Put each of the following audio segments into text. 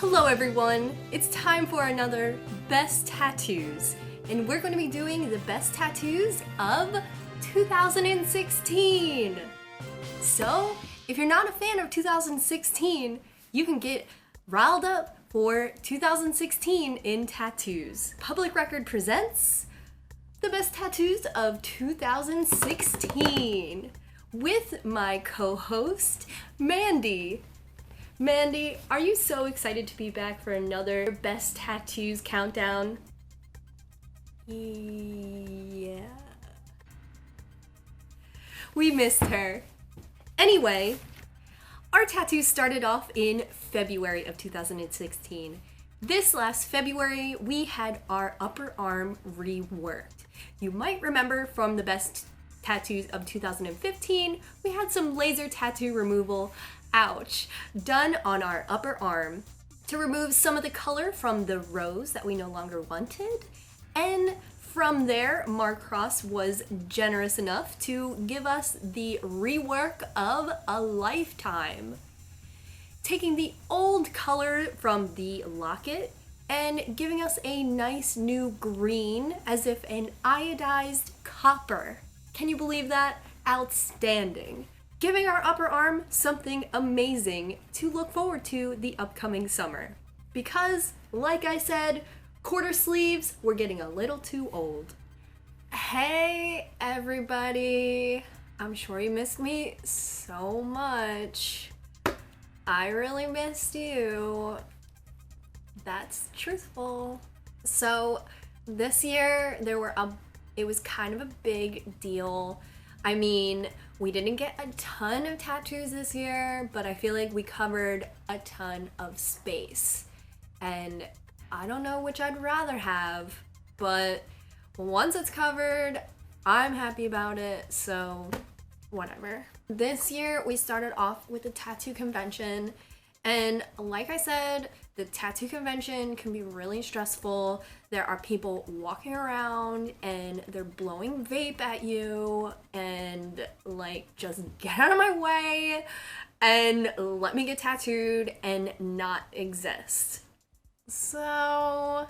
Hello everyone, it's time for another Best Tattoos, and we're going to be doing the best tattoos of 2016. So, if you're not a fan of 2016, you can get riled up for 2016 in tattoos. Public Record presents the best tattoos of 2016 with my co-host, Mandy. Mandy, are you so excited to be back for another Best Tattoos countdown? Yeah. We missed her. Anyway, our tattoos started off in February of 2016. This last February, we had our upper arm reworked. You might remember from the Best Tattoos of 2015, we had some laser tattoo removal, ouch, done on our upper arm to remove some of the color from the rose that we no longer wanted. And from there, Mark Cross was generous enough to give us the rework of a lifetime, taking the old color from the locket and giving us a nice new green, as if an iodized copper. Can you believe that? Outstanding. Giving our upper arm something amazing to look forward to the upcoming summer. Because, like I said, quarter sleeves were getting a little too old. Hey everybody, I'm sure you missed me so much. I really missed you. That's truthful. So this year it was kind of a big deal. I mean, we didn't get a ton of tattoos this year, but I feel like we covered a ton of space. And I don't know which I'd rather have, but once it's covered, I'm happy about it, so whatever. This year, we started off with a tattoo convention, and like I said, the tattoo convention can be really stressful. There are people walking around and they're blowing vape at you and like, just get out of my way and let me get tattooed and not exist. So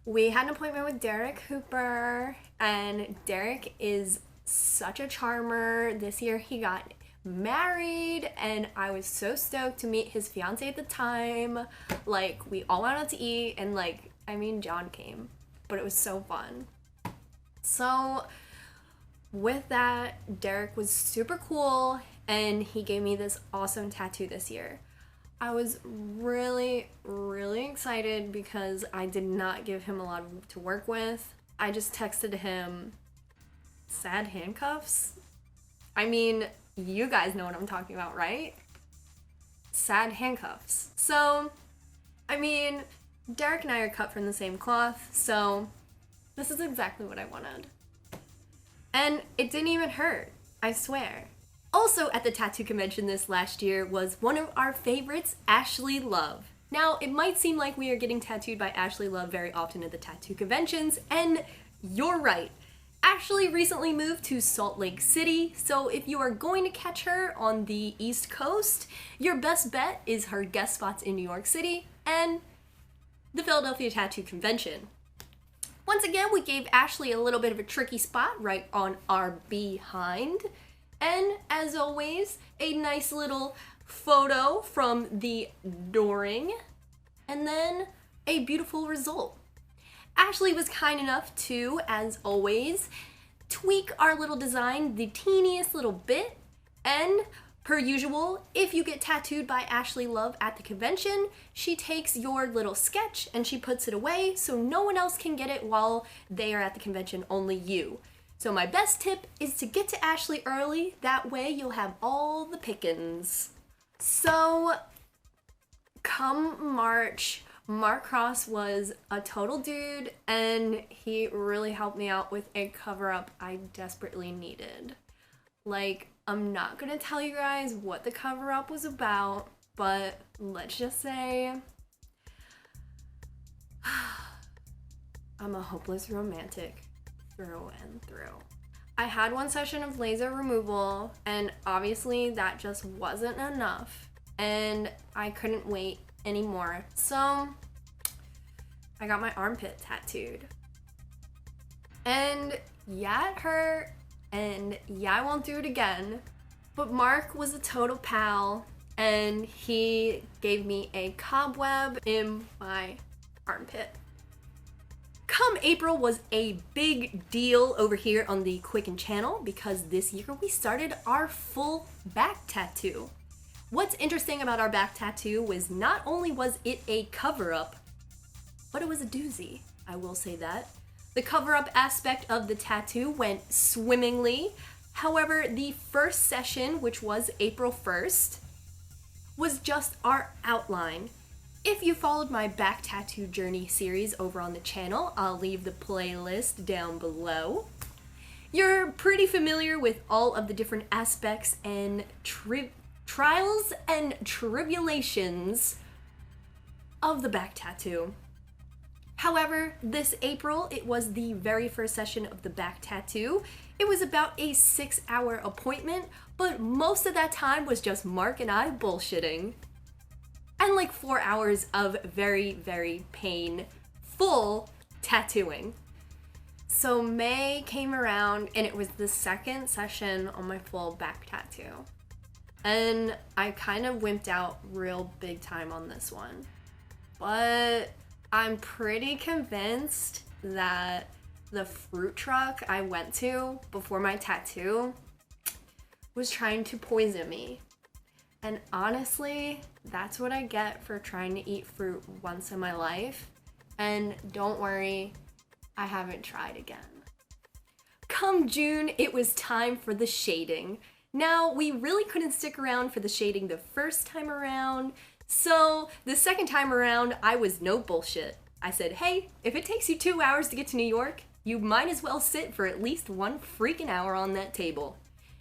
we had an appointment with Derrick Hooper, and Derrick is such a charmer. This year he got married and I was so stoked to meet his fiance at the time. Like, we all went out to eat and John came, but it was so fun. So with that, Derrick was super cool and he gave me this awesome tattoo this year. I was really, really excited because I did not give him a lot to work with. I just texted him, sad handcuffs? I mean, you guys know what I'm talking about, right? Sad handcuffs. So, I mean, Derrick and I are cut from the same cloth, so this is exactly what I wanted. And it didn't even hurt, I swear. Also at the tattoo convention this last year was one of our favorites, Ashley Love. Now, it might seem like we are getting tattooed by Ashley Love very often at the tattoo conventions, and you're right. Ashley recently moved to Salt Lake City, so if you are going to catch her on the East Coast, your best bet is her guest spots in New York City and the Philadelphia Tattoo Convention. Once again, we gave Ashley a little bit of a tricky spot right on our behind, and as always, a nice little photo from the dooring, and then a beautiful result. Ashley was kind enough to, as always, tweak our little design the teeniest little bit, and per usual, if you get tattooed by Ashley Love at the convention, she takes your little sketch and she puts it away so no one else can get it while they are at the convention, only you. So my best tip is to get to Ashley early, that way you'll have all the pickings. So, come March, Mark Cross was a total dude, and he really helped me out with a cover-up I desperately needed. Like, I'm not gonna tell you guys what the cover-up was about, but let's just say I'm a hopeless romantic through and through. I had one session of laser removal, and obviously that just wasn't enough, and I couldn't wait anymore. So I got my armpit tattooed. And yeah, it hurt, and yeah, I won't do it again. But Mark was a total pal, and he gave me a cobweb in my armpit. Come April was a big deal over here on the Quicken channel because this year we started our full back tattoo. What's interesting about our back tattoo was not only was it a cover-up, but it was a doozy, I will say that. The cover-up aspect of the tattoo went swimmingly. However, the first session, which was April 1st, was just our outline. If you followed my back tattoo journey series over on the channel, I'll leave the playlist down below. You're pretty familiar with all of the different aspects and trials and tribulations of the back tattoo. However, this April, it was the very first session of the back tattoo. It was about a 6-hour appointment, but most of that time was just Mark and I bullshitting. And like 4 hours of very, very painful tattooing. So May came around and it was the second session on my full back tattoo. And I kind of wimped out real big time on this one. But I'm pretty convinced that the fruit truck I went to before my tattoo was trying to poison me. And honestly, that's what I get for trying to eat fruit once in my life. And don't worry, I haven't tried again. Come June, it was time for the shading. Now, we really couldn't stick around for the shading the first time around, so the second time around, I was no bullshit. I said, hey, if it takes you 2 hours to get to New York, you might as well sit for at least 1 freaking hour on that table.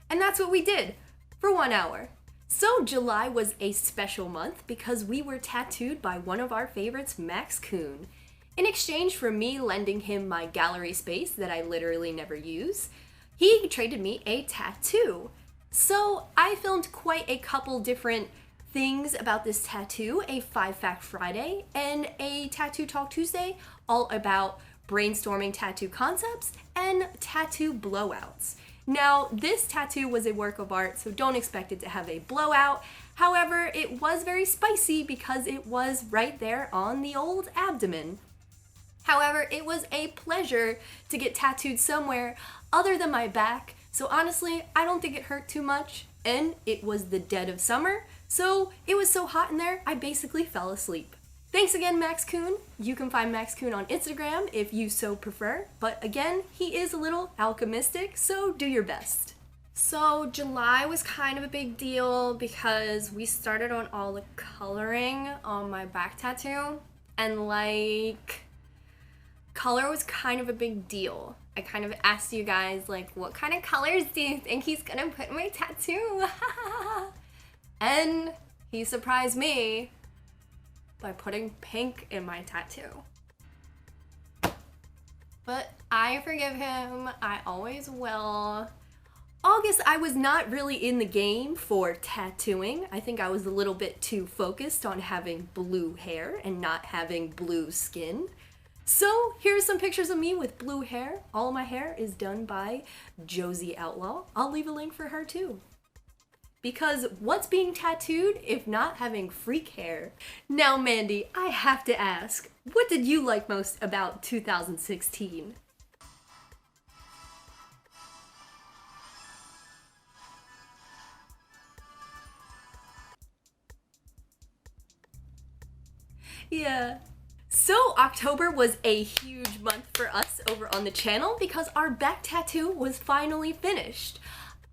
And that's what we did, for 1 hour. So July was a special month because we were tattooed by one of our favorites, Max Kuhn. In exchange for me lending him my gallery space that I literally never use, he traded me a tattoo. So I filmed quite a couple different things about this tattoo, a 5-Fact Friday and a Tattoo Talk Tuesday, all about brainstorming tattoo concepts and tattoo blowouts. Now, this tattoo was a work of art, so don't expect it to have a blowout. However, it was very spicy because it was right there on the old abdomen. However, it was a pleasure to get tattooed somewhere other than my back, so honestly, I don't think it hurt too much, and it was the dead of summer, so it was so hot in there, I basically fell asleep. Thanks again, Max Kuhn. You can find Max Kuhn on Instagram if you so prefer, but again, he is a little alchemistic, so do your best. So July was kind of a big deal because we started on all the coloring on my back tattoo, and like, color was kind of a big deal. I kind of asked you guys, like, what kind of colors do you think he's gonna put in my tattoo? And he surprised me by putting pink in my tattoo. But I forgive him, I always will. August, I was not really in the game for tattooing. I think I was a little bit too focused on having blue hair and not having blue skin. So here's some pictures of me with blue hair. All my hair is done by Josie Outlaw. I'll leave a link for her too. Because what's being tattooed if not having freak hair? Now, Mandy, I have to ask, what did you like most about 2016? Yeah. So October was a huge month for us over on the channel because our back tattoo was finally finished.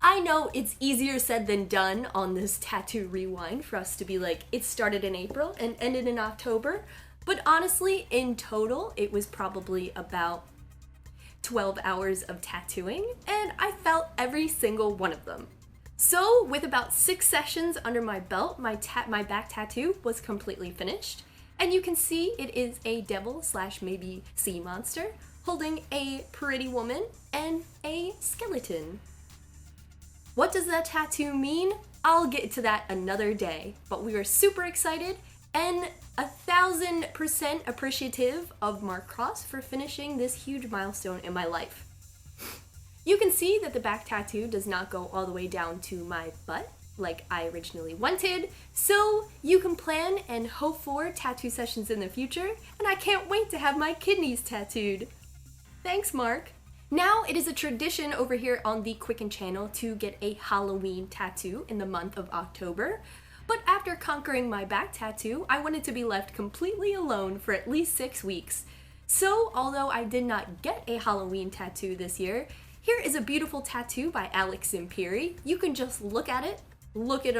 I know it's easier said than done on this tattoo rewind for us to be like, it started in April and ended in October, but honestly, in total, it was probably about 12 hours of tattooing, and I felt every single one of them. So with about 6 sessions under my belt, my back tattoo was completely finished. And you can see it is a devil / maybe sea monster holding a pretty woman and a skeleton. What does that tattoo mean? I'll get to that another day, but we were super excited and 1,000% appreciative of Mark Cross for finishing this huge milestone in my life. You can see that the back tattoo does not go all the way down to my butt like I originally wanted, so you can plan and hope for tattoo sessions in the future, and I can't wait to have my kidneys tattooed. Thanks, Mark. Now it is a tradition over here on the Quicken channel to get a Halloween tattoo in the month of October, but after conquering my back tattoo, I wanted to be left completely alone for at least 6 weeks. So, although I did not get a Halloween tattoo this year, here is a beautiful tattoo by Zampirri. You can just look at it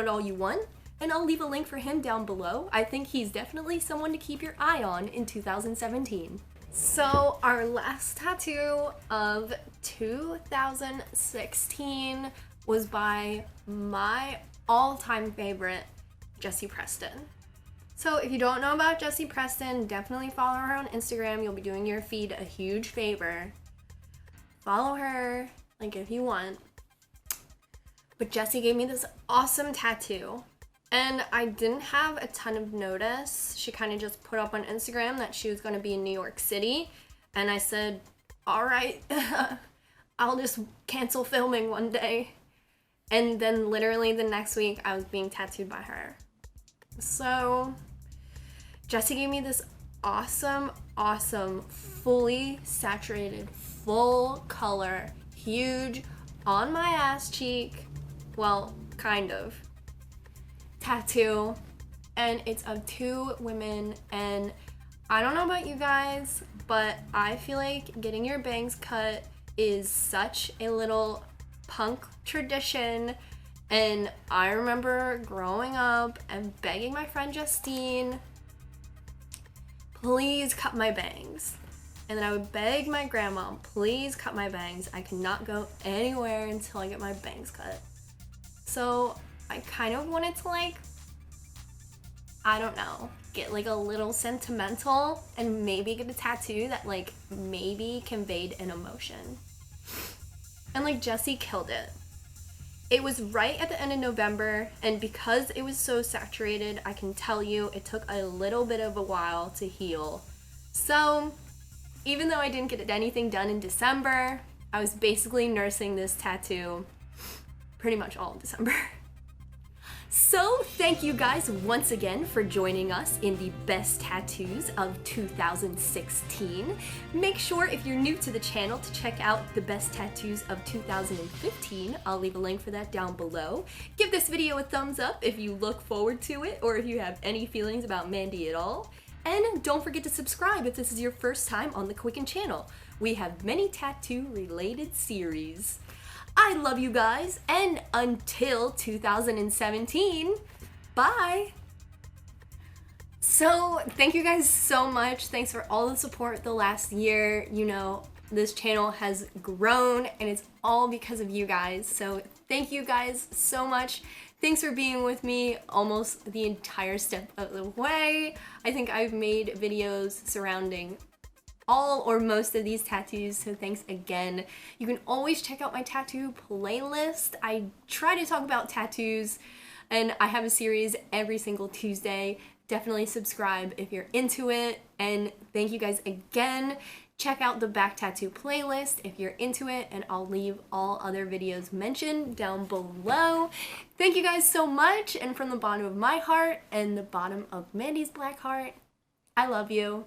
all you want, and I'll leave a link for him down below. I think he's definitely someone to keep your eye on in 2017. So our last tattoo of 2016 was by my all-time favorite, Jessi Preston. So if you don't know about Jessi Preston, definitely follow her on Instagram. You'll be doing your feed a huge favor. Follow her, like, if you want. But Jessi gave me this awesome tattoo, and I didn't have a ton of notice. She kind of just put up on Instagram that she was going to be in New York City, and I said, all right, I'll just cancel filming one day. And then literally the next week, I was being tattooed by her. So Jessi gave me this awesome, fully saturated, full color, huge, on my ass cheek, well, kind of, tattoo, and it's of 2 women, and I don't know about you guys, but I feel like getting your bangs cut is such a little punk tradition, and I remember growing up and begging my friend Justine, please cut my bangs. And then I would beg my grandma, please cut my bangs. I cannot go anywhere until I get my bangs cut. So I kind of wanted to, like, I don't know, get like a little sentimental and maybe get a tattoo that like maybe conveyed an emotion. And like Jessi killed it. It was right at the end of November, and because it was so saturated, I can tell you it took a little bit of a while to heal. So even though I didn't get anything done in December, I was basically nursing this tattoo pretty much all of December. So thank you guys once again for joining us in the best tattoos of 2016. Make sure if you're new to the channel to check out the best tattoos of 2015. I'll leave a link for that down below. Give this video a thumbs up if you look forward to it or if you have any feelings about Mandy at all. And don't forget to subscribe if this is your first time on the Quicken channel. We have many tattoo related series. I love you guys, and until 2017, bye! So, thank you guys so much. Thanks for all the support the last year. You know, this channel has grown, and it's all because of you guys. So, thank you guys so much. Thanks for being with me almost the entire step of the way. I think I've made videos surrounding all or most of these tattoos, so thanks again. You can always check out my tattoo playlist. I try to talk about tattoos, and I have a series every single Tuesday. Definitely subscribe if you're into it, and thank you guys again. Check out the back tattoo playlist if you're into it, and I'll leave all other videos mentioned down below. Thank you guys so much, and from the bottom of my heart and the bottom of Mandy's black heart, I love you.